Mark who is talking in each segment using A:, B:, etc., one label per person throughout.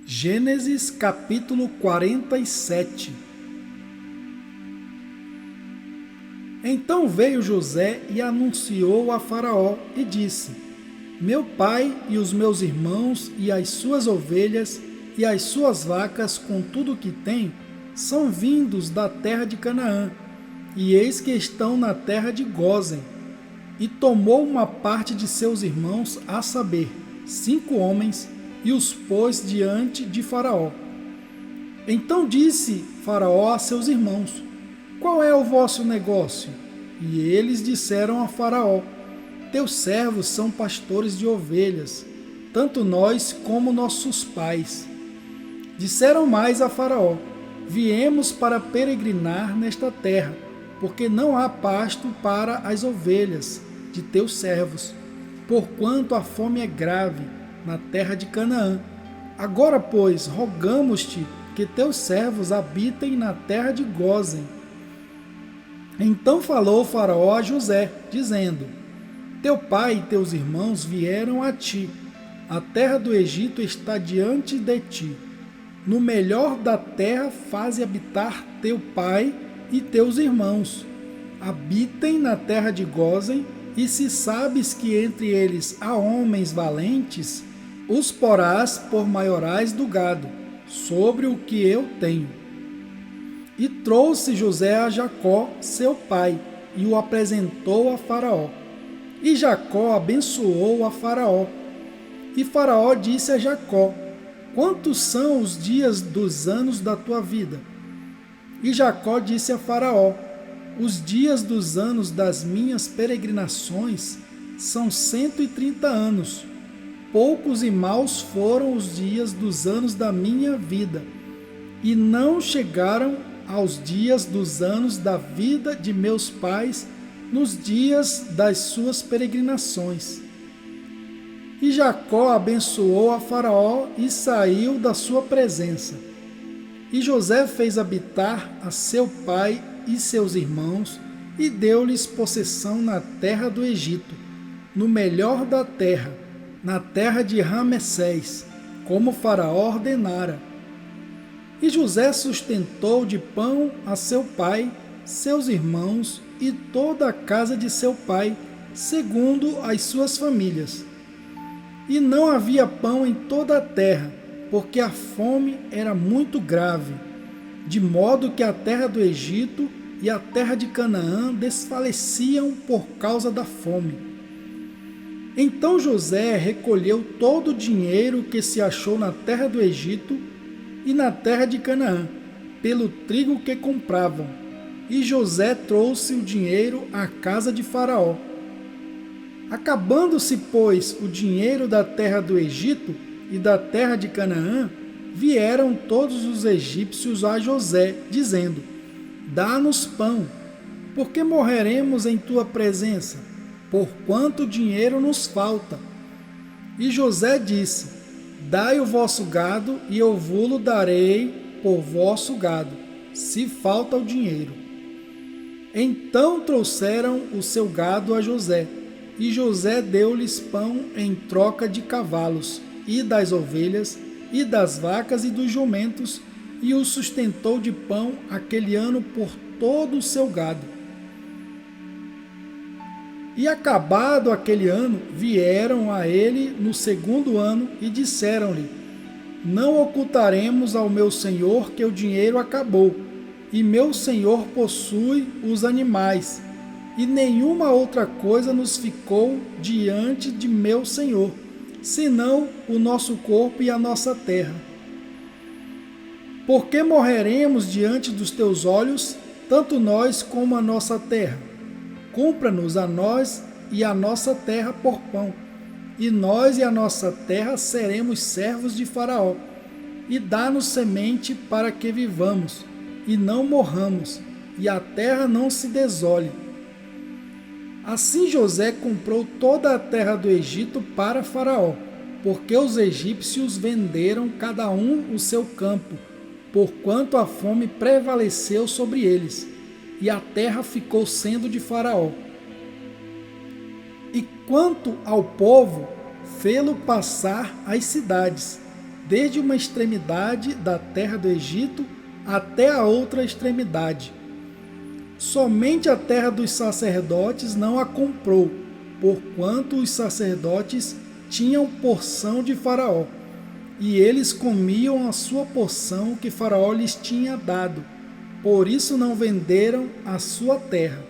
A: Gênesis capítulo 47. Então veio José e anunciou a Faraó e disse: Meu pai e os meus irmãos e as suas ovelhas e as suas vacas com tudo o que têm são vindos da terra de Canaã, e eis que estão na terra de Gósen. E tomou uma parte de seus irmãos, a saber, 5 homens, e os pôs diante de Faraó. Então disse Faraó a seus irmãos: Qual é o vosso negócio? E eles disseram a Faraó: Teus servos são pastores de ovelhas, tanto nós como nossos pais. Disseram mais a Faraó: Viemos para peregrinar nesta terra, porque não há pasto para as ovelhas de teus servos, porquanto a fome é grave na terra de Canaã. Agora, pois, rogamos-te que teus servos habitem na terra de Gósen. Então falou Faraó a José, dizendo: Teu pai e teus irmãos vieram a ti. A terra do Egito está diante de ti. No melhor da terra faze habitar teu pai e teus irmãos. Habitem na terra de Gósen, e se sabes que entre eles há homens valentes, os porás por maiorais do gado, sobre o que eu tenho. E trouxe José a Jacó, seu pai, e o apresentou a Faraó. E Jacó abençoou a Faraó. E Faraó disse a Jacó: Quantos são os dias dos anos da tua vida? E Jacó disse a Faraó: Os dias dos anos das minhas peregrinações são 130 anos. Poucos e maus foram os dias dos anos da minha vida, e não chegaram aos dias dos anos da vida de meus pais nos dias das suas peregrinações. E Jacó abençoou a Faraó e saiu da sua presença. E José fez habitar a seu pai e seus irmãos, e deu-lhes possessão na terra do Egito, no melhor da terra, na terra de Ramessés, como Faraó ordenara. E José sustentou de pão a seu pai, seus irmãos e toda a casa de seu pai, segundo as suas famílias. E não havia pão em toda a terra, porque a fome era muito grave, de modo que a terra do Egito e a terra de Canaã desfaleciam por causa da fome. Então José recolheu todo o dinheiro que se achou na terra do Egito e na terra de Canaã, pelo trigo que compravam. E José trouxe o dinheiro à casa de Faraó. Acabando-se, pois, o dinheiro da terra do Egito e da terra de Canaã, vieram todos os egípcios a José, dizendo: Dá-nos pão, porque morreremos em tua presença, porquanto dinheiro nos falta. E José disse: Dai o vosso gado, e eu vô-lo darei por vosso gado, se falta o dinheiro. Então trouxeram o seu gado a José, e José deu-lhes pão em troca de cavalos, e das ovelhas, e das vacas e dos jumentos, e o sustentou de pão aquele ano por todo o seu gado. E acabado aquele ano, vieram a ele no segundo ano e disseram-lhe: Não ocultaremos ao meu senhor que o dinheiro acabou, e meu senhor possui os animais, e nenhuma outra coisa nos ficou diante de meu senhor, senão o nosso corpo e a nossa terra. Porque morreremos diante dos teus olhos, tanto nós como a nossa terra? Cumpra-nos a nós e a nossa terra por pão, e nós e a nossa terra seremos servos de Faraó, e dá-nos semente para que vivamos, e não morramos, e a terra não se desole. Assim José comprou toda a terra do Egito para Faraó, porque os egípcios venderam cada um o seu campo, porquanto a fome prevaleceu sobre eles, e a terra ficou sendo de Faraó. E quanto ao povo, fê-lo passar as cidades, desde uma extremidade da terra do Egito até a outra extremidade. Somente a terra dos sacerdotes não a comprou, porquanto os sacerdotes tinham porção de Faraó, e eles comiam a sua porção que Faraó lhes tinha dado, por isso não venderam a sua terra.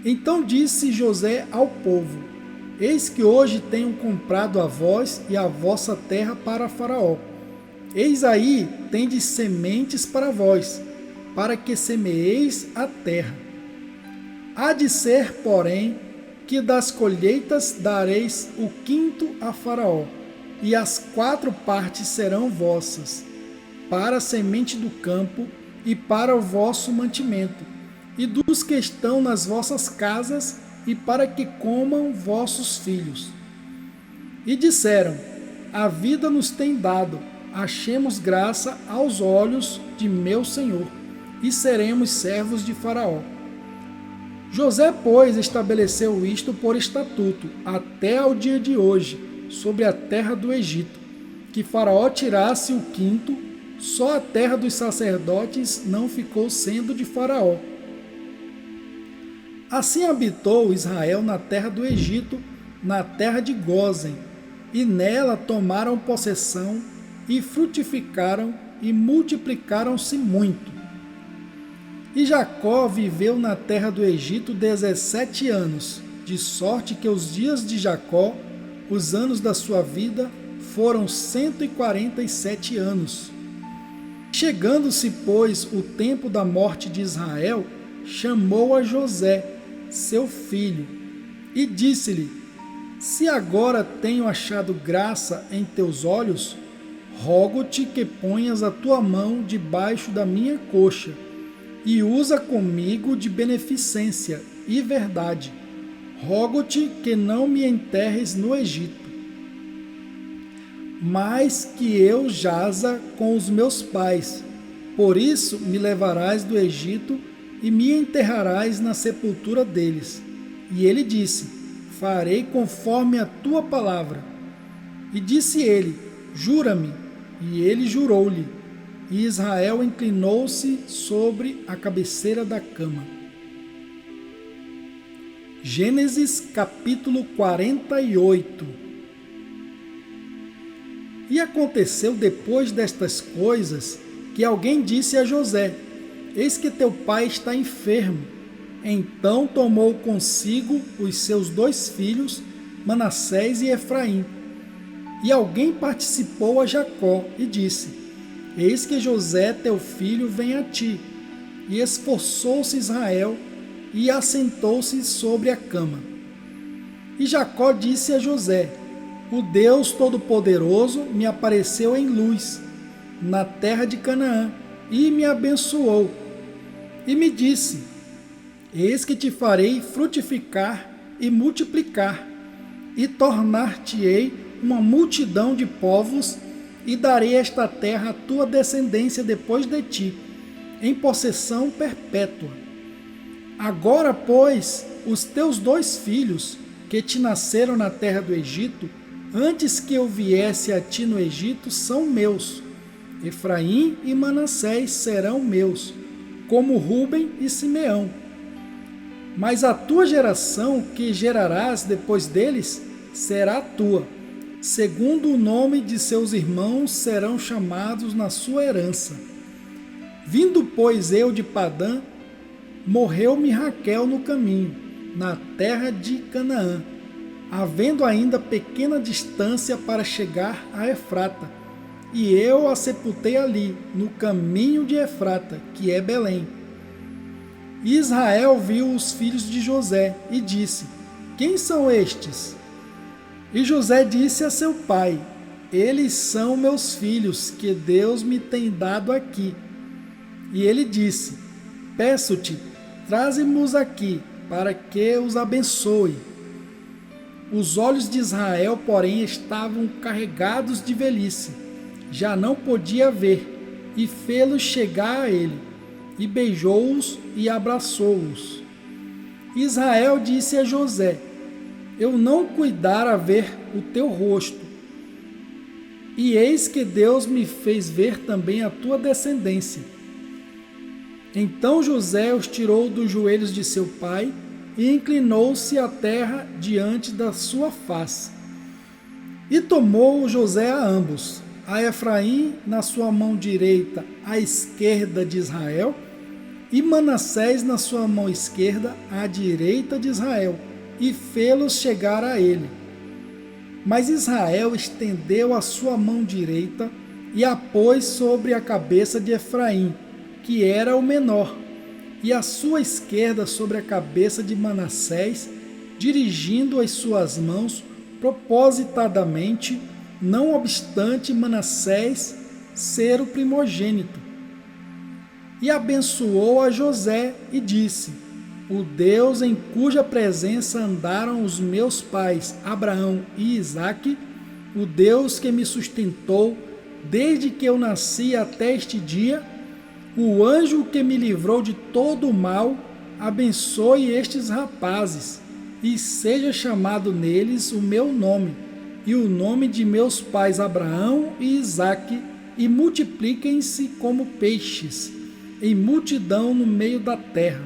A: Então disse José ao povo: Eis que hoje tenho comprado a vós e a vossa terra para Faraó. Eis aí tendes sementes para vós, para que semeeis a terra. Há de ser, porém, que das colheitas dareis o quinto a Faraó, e as 4 partes serão vossas, para a semente do campo e para o vosso mantimento, e dos que estão nas vossas casas, e para que comam vossos filhos. E disseram: A vida nos tem dado, achemos graça aos olhos de meu senhor, e seremos servos de Faraó. José, pois, estabeleceu isto por estatuto, até ao dia de hoje, sobre a terra do Egito, que Faraó tirasse o quinto, só a terra dos sacerdotes não ficou sendo de Faraó. Assim habitou Israel na terra do Egito, na terra de Gósen, e nela tomaram possessão, e frutificaram, e multiplicaram-se muito. E Jacó viveu na terra do Egito 17 anos, de sorte que os dias de Jacó, os anos da sua vida, foram 147 anos. Chegando-se, pois, o tempo da morte de Israel, chamou a José, seu filho, e disse-lhe: Se agora tenho achado graça em teus olhos, rogo-te que ponhas a tua mão debaixo da minha coxa, e usa comigo de beneficência e verdade. Rogo-te que não me enterres no Egito, mas que eu jaza com os meus pais. Por isso me levarás do Egito e me enterrarás na sepultura deles. E ele disse: Farei conforme a tua palavra. E disse ele: Jura-me. E ele jurou-lhe. E Israel inclinou-se sobre a cabeceira da cama. Gênesis capítulo 48. E aconteceu depois destas coisas que alguém disse a José: Eis que teu pai está enfermo. Então tomou consigo os seus 2 filhos, Manassés e Efraim. E alguém participou a Jacó e disse: Eis que José teu filho vem a ti. E esforçou-se Israel e assentou-se sobre a cama. E Jacó disse a José: O Deus Todo-Poderoso me apareceu em luz, na terra de Canaã, e me abençoou. E me disse: Eis que te farei frutificar e multiplicar, e tornar-te-ei uma multidão de povos, e darei esta terra à tua descendência depois de ti, em possessão perpétua. Agora, pois, os teus 2 filhos, que te nasceram na terra do Egito, antes que eu viesse a ti no Egito, são meus. Efraim e Manassés serão meus, como Rúben e Simeão. Mas a tua geração, que gerarás depois deles, será tua. Segundo o nome de seus irmãos serão chamados na sua herança. Vindo, pois, eu de Padã, morreu-me Raquel no caminho, na terra de Canaã, havendo ainda pequena distância para chegar a Efrata. E eu a sepultei ali, no caminho de Efrata, que é Belém. E Israel viu os filhos de José e disse: Quem são estes? E José disse a seu pai: Eles são meus filhos, que Deus me tem dado aqui. E ele disse: Peço-te, traze-mos aqui, para que os abençoe. Os olhos de Israel, porém, estavam carregados de velhice, já não podia ver, e fê-los chegar a ele, e beijou-os e abraçou-os. Israel disse a José: Eu não cuidara ver o teu rosto, E eis que Deus me fez ver também a tua descendência. Então José os tirou dos joelhos de seu pai e inclinou-se à terra diante da sua face. E tomou José a ambos, a Efraim na sua mão direita, à esquerda de Israel, e Manassés na sua mão esquerda, à direita de Israel, e fê-los chegar a ele. Mas Israel estendeu a sua mão direita e a pôs sobre a cabeça de Efraim, que era o menor, e a sua esquerda sobre a cabeça de Manassés, dirigindo as suas mãos propositadamente, não obstante Manassés ser o primogênito. E abençoou a José e disse: o Deus em cuja presença andaram os meus pais Abraão e Isaque, o Deus que me sustentou desde que eu nasci até este dia, o anjo que me livrou de todo o mal, abençoe estes rapazes, e seja chamado neles o meu nome, e o nome de meus pais Abraão e Isaque, e multipliquem-se como peixes, em multidão no meio da terra.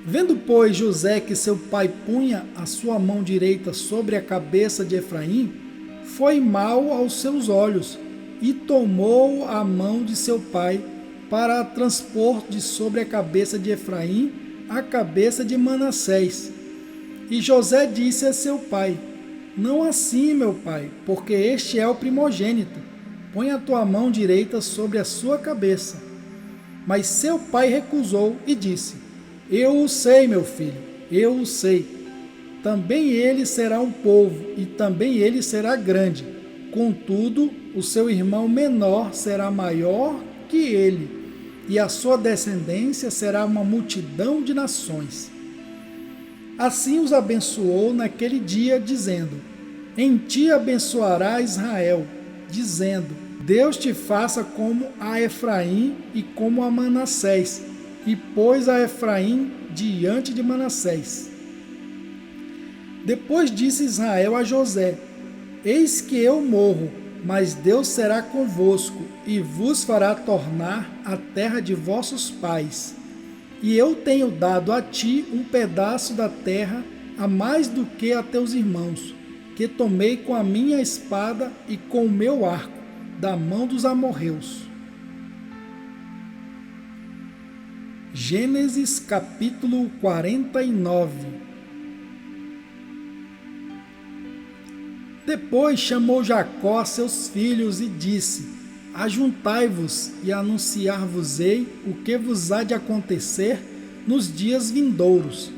A: Vendo, pois, José que seu pai punha a sua mão direita sobre a cabeça de Efraim, foi mal aos seus olhos, e tomou a mão de seu pai para a transpor de sobre a cabeça de Efraim a cabeça de Manassés. E José disse a seu pai: não assim, meu pai, porque este é o primogênito. Põe a tua mão direita sobre a sua cabeça. Mas seu pai recusou e disse: eu o sei, meu filho, eu o sei. Também ele será um povo, e também ele será grande. Contudo, o seu irmão menor será maior que ele, e a sua descendência será uma multidão de nações. Assim os abençoou naquele dia, dizendo: em ti abençoará Israel, dizendo: Deus te faça como a Efraim e como a Manassés, e pôs a Efraim diante de Manassés. Depois disse Israel a José: eis que eu morro, mas Deus será convosco, e vos fará tornar a terra de vossos pais. E eu tenho dado a ti um pedaço da terra a mais do que a teus irmãos, que tomei com a minha espada e com o meu arco, da mão dos amorreus. Gênesis capítulo 49. Depois chamou Jacó a seus filhos e disse: ajuntai-vos e anunciar-vos-ei o que vos há de acontecer nos dias vindouros.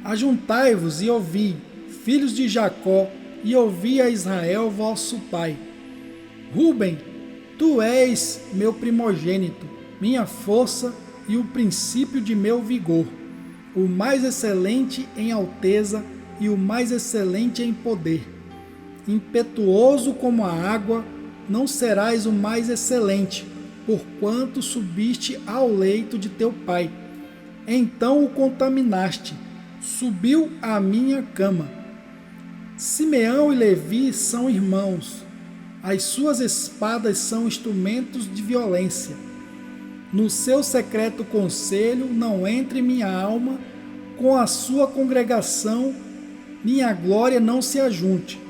A: Ajuntai-vos e ouvi, filhos de Jacó, e ouvi a Israel vosso pai. Rúben, tu és meu primogênito, minha força e o princípio de meu vigor, o mais excelente em alteza e o mais excelente em poder. Impetuoso como a água, não serás o mais excelente, porquanto subiste ao leito de teu pai. Então o contaminaste, subiu à minha cama. Simeão e Levi são irmãos, as suas espadas são instrumentos de violência. No seu secreto conselho não entre minha alma, com a sua congregação minha glória não se ajunte,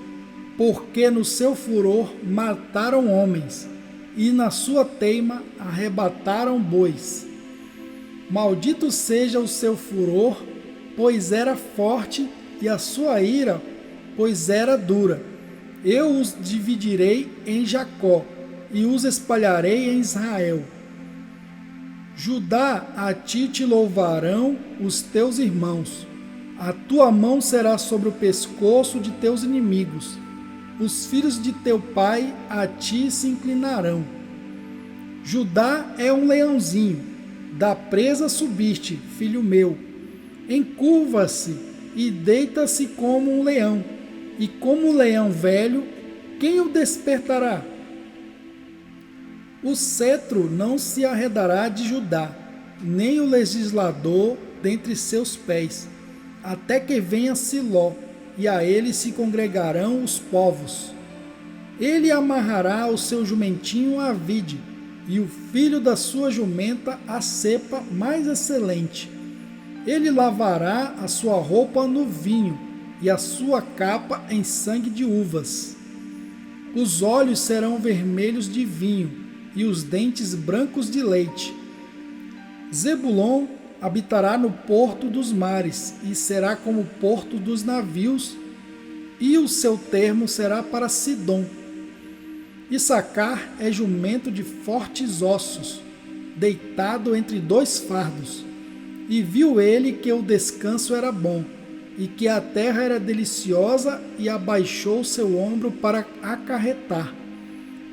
A: porque no seu furor mataram homens, e na sua teima arrebataram bois. Maldito seja o seu furor, pois era forte, e a sua ira, pois era dura. Eu os dividirei em Jacó, e os espalharei em Israel. Judá, a ti te louvarão os teus irmãos. A tua mão será sobre o pescoço de teus inimigos. Os filhos de teu pai a ti se inclinarão. Judá é um leãozinho, da presa subiste, filho meu. Encurva-se e deita-se como um leão, e como um leão velho, quem o despertará? O cetro não se arredará de Judá, nem o legislador dentre seus pés, até que venha Siló, e a ele se congregarão os povos. Ele amarrará o seu jumentinho à vide, e o filho da sua jumenta à cepa mais excelente. Ele lavará a sua roupa no vinho, e a sua capa em sangue de uvas. Os olhos serão vermelhos de vinho, e os dentes brancos de leite. Zebulon habitará no porto dos mares, e será como o porto dos navios, e o seu termo será para Sidom. Issacar é jumento de fortes ossos, deitado entre dois fardos. E viu ele que o descanso era bom, e que a terra era deliciosa, e abaixou seu ombro para acarretar,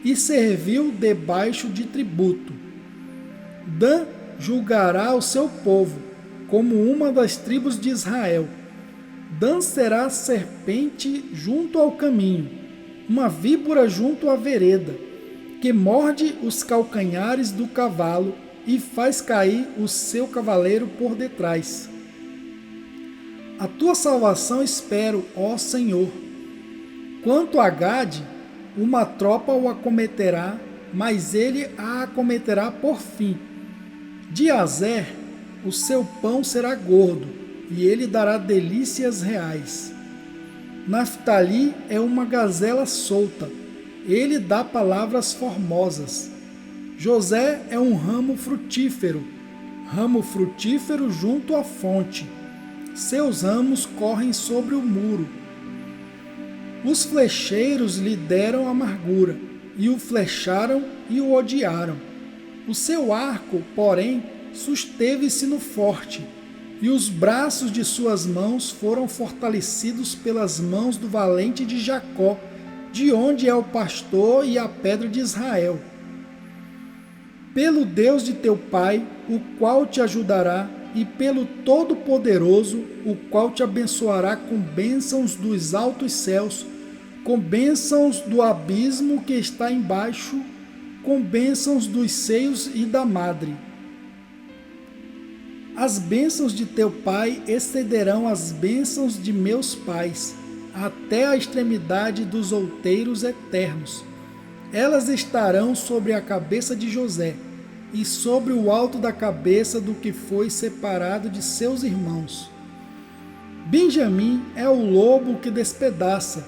A: e serviu debaixo de tributo. Dan julgará o seu povo, como uma das tribos de Israel. Dan será serpente junto ao caminho, uma víbora junto à vereda, que morde os calcanhares do cavalo e faz cair o seu cavaleiro por detrás. A tua salvação espero, ó Senhor. Quanto a Gade, uma tropa o acometerá, mas ele a acometerá por fim. De Azer, o seu pão será gordo, e ele dará delícias reais. Naftali é uma gazela solta, ele dá palavras formosas. José é um ramo frutífero junto à fonte. Seus ramos correm sobre o muro. Os flecheiros lhe deram amargura, e o flecharam e o odiaram. O seu arco, porém, susteve-se no forte, e os braços de suas mãos foram fortalecidos pelas mãos do valente de Jacó, de onde é o pastor e a pedra de Israel. Pelo Deus de teu pai, o qual te ajudará, e pelo Todo-Poderoso, o qual te abençoará com bênçãos dos altos céus, com bênçãos do abismo que está embaixo, com bênçãos dos seios e da madre. As bênçãos de teu pai excederão as bênçãos de meus pais, até a extremidade dos outeiros eternos. Elas estarão sobre a cabeça de José, e sobre o alto da cabeça do que foi separado de seus irmãos. Benjamim é o lobo que despedaça,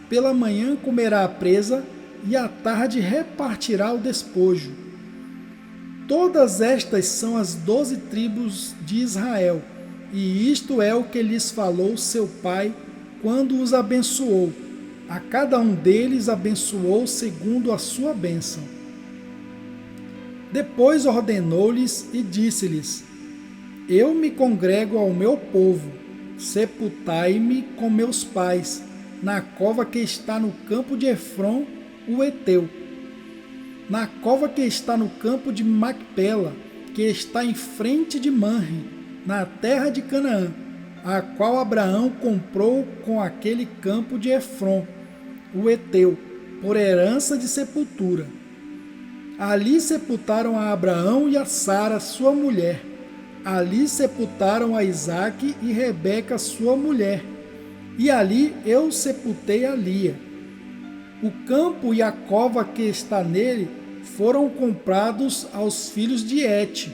A: pela manhã comerá a presa, e à tarde repartirá o despojo. Todas estas são as 12 tribos de Israel, e isto é o que lhes falou seu pai quando os abençoou. A cada um deles abençoou segundo a sua bênção. Depois ordenou-lhes e disse-lhes: Eu me congrego ao meu povo, sepultai-me com meus pais, na cova que está no campo de Efron, o Heteu, na cova que está no campo de Macpela, que está em frente de Manre, na terra de Canaã, a qual Abraão comprou com aquele campo de Efron, o Heteu, por herança de sepultura. Ali sepultaram a Abraão e a Sara, sua mulher. Ali sepultaram a Isaque e Rebeca, sua mulher. E ali eu sepultei a Lia. O campo e a cova que está nele foram comprados aos filhos de Et.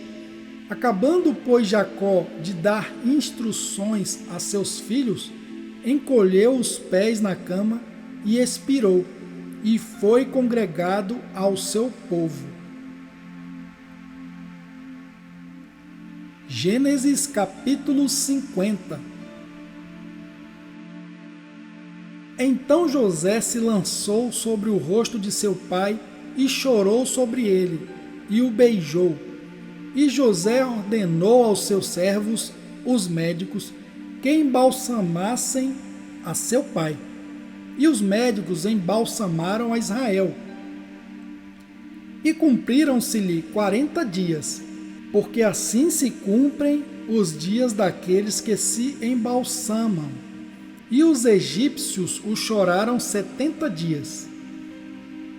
A: Acabando, pois, Jacó de dar instruções a seus filhos, encolheu os pés na cama e expirou, e foi congregado ao seu povo. Gênesis capítulo 50. Então José se lançou sobre o rosto de seu pai e chorou sobre ele, e o beijou. E José ordenou aos seus servos, os médicos, que embalsamassem a seu pai. E os médicos embalsamaram a Israel. E cumpriram-se-lhe 40 dias, porque assim se cumprem os dias daqueles que se embalsamam. E os egípcios o choraram 70 dias.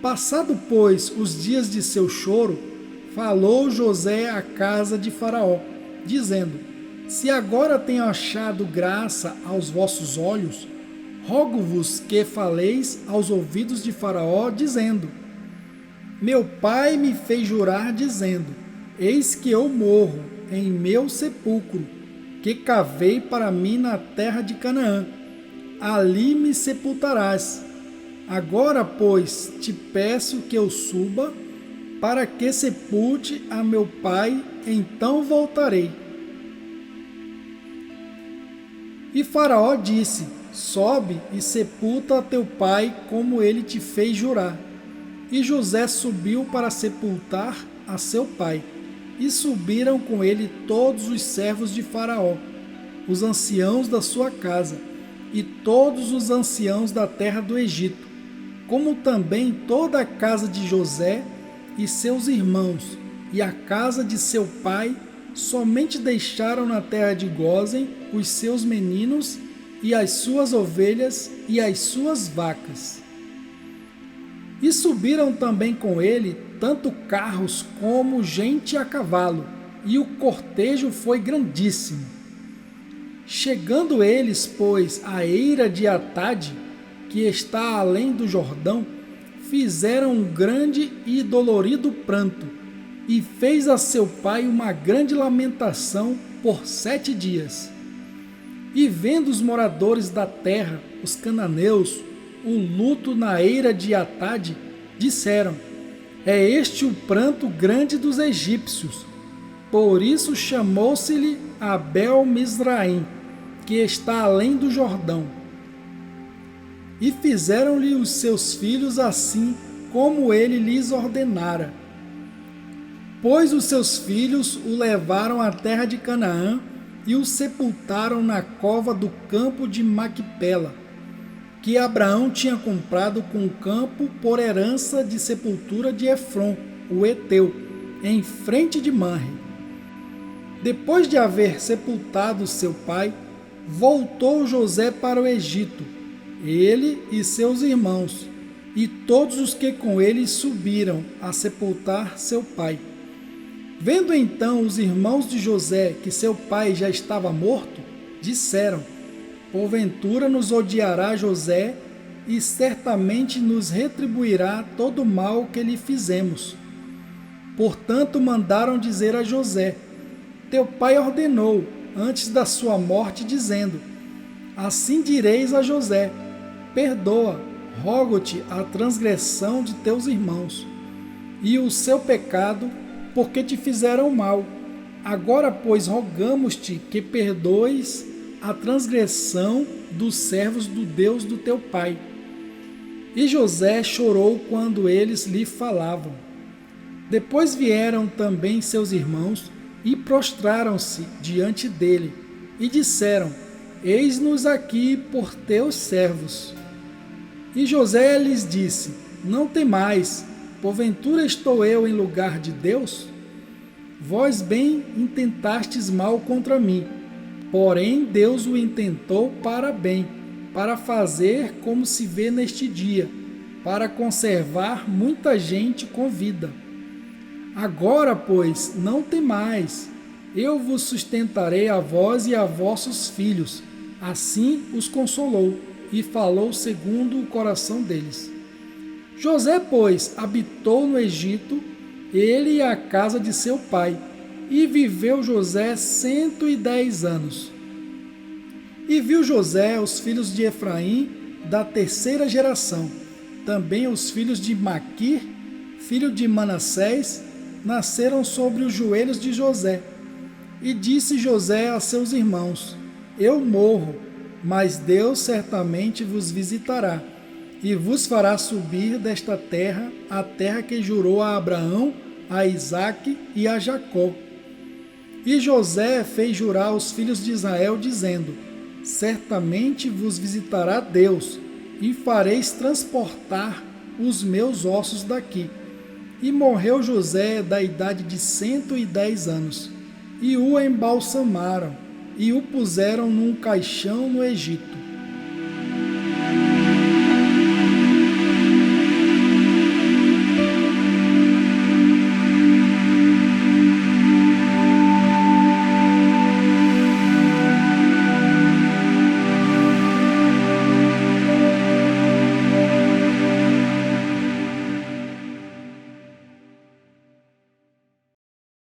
A: Passado, pois, os dias de seu choro, falou José à casa de Faraó, dizendo: Se agora tenho achado graça aos vossos olhos, rogo-vos que faleis aos ouvidos de Faraó, dizendo: meu pai me fez jurar, dizendo: eis que eu morro em meu sepulcro, que cavei para mim na terra de Canaã. Ali me sepultarás. Agora, pois, te peço que eu suba, para que sepulte a meu pai, então voltarei. E Faraó disse: sobe e sepulta a teu pai, como ele te fez jurar. E José subiu para sepultar a seu pai. E subiram com ele todos os servos de Faraó, os anciãos da sua casa, e todos os anciãos da terra do Egito, como também toda a casa de José e seus irmãos, e a casa de seu pai. Somente deixaram na terra de Gósen os seus meninos e as suas ovelhas e as suas vacas. E subiram também com ele tanto carros como gente a cavalo, e o cortejo foi grandíssimo. Chegando eles, pois, à eira de Atade, que está além do Jordão, fizeram um grande e dolorido pranto, e fez a seu pai uma grande lamentação por 7 dias. E vendo os moradores da terra, os cananeus, o luto na eira de Atade, disseram: é este o pranto grande dos egípcios. Por isso chamou-se-lhe Abel-Misraim, que está além do Jordão. E fizeram-lhe os seus filhos assim como ele lhes ordenara. Pois os seus filhos o levaram à terra de Canaã e o sepultaram na cova do campo de Maquipela, que Abraão tinha comprado com o campo por herança de sepultura de Efron, o heteu, em frente de Manre. Depois de haver sepultado seu pai, voltou José para o Egito, ele e seus irmãos, e todos os que com ele subiram a sepultar seu pai. Vendo então os irmãos de José que seu pai já estava morto, disseram: porventura nos odiará José, e certamente nos retribuirá todo o mal que lhe fizemos. Portanto mandaram dizer a José: teu pai ordenou, antes da sua morte, dizendo: assim direis a José: perdoa, rogo-te, a transgressão de teus irmãos, e o seu pecado, porque te fizeram mal. Agora, pois, rogamos-te que perdoes a transgressão dos servos do Deus do teu pai. E José chorou quando eles lhe falavam. Depois vieram também seus irmãos e prostraram-se diante dele, e disseram: eis-nos aqui por teus servos. E José lhes disse: não temais, porventura estou eu em lugar de Deus? Vós bem intentastes mal contra mim, porém Deus o intentou para bem, para fazer como se vê neste dia, para conservar muita gente com vida. Agora, pois, não temais, eu vos sustentarei a vós e a vossos filhos. Assim os consolou, e falou segundo o coração deles. José, pois, habitou no Egito, ele e a casa de seu pai, e viveu José 110 anos. E viu José os filhos de Efraim da 3ª geração, também os filhos de Maquir, filho de Manassés, nasceram sobre os joelhos de José. E disse José a seus irmãos: eu morro, mas Deus certamente vos visitará, e vos fará subir desta terra, a terra que jurou a Abraão, a Isaque e a Jacó. E José fez jurar aos filhos de Israel, dizendo: certamente vos visitará Deus, e fareis transportar os meus ossos daqui. E morreu José da idade de 110 anos, e o embalsamaram, e o puseram num caixão no Egito.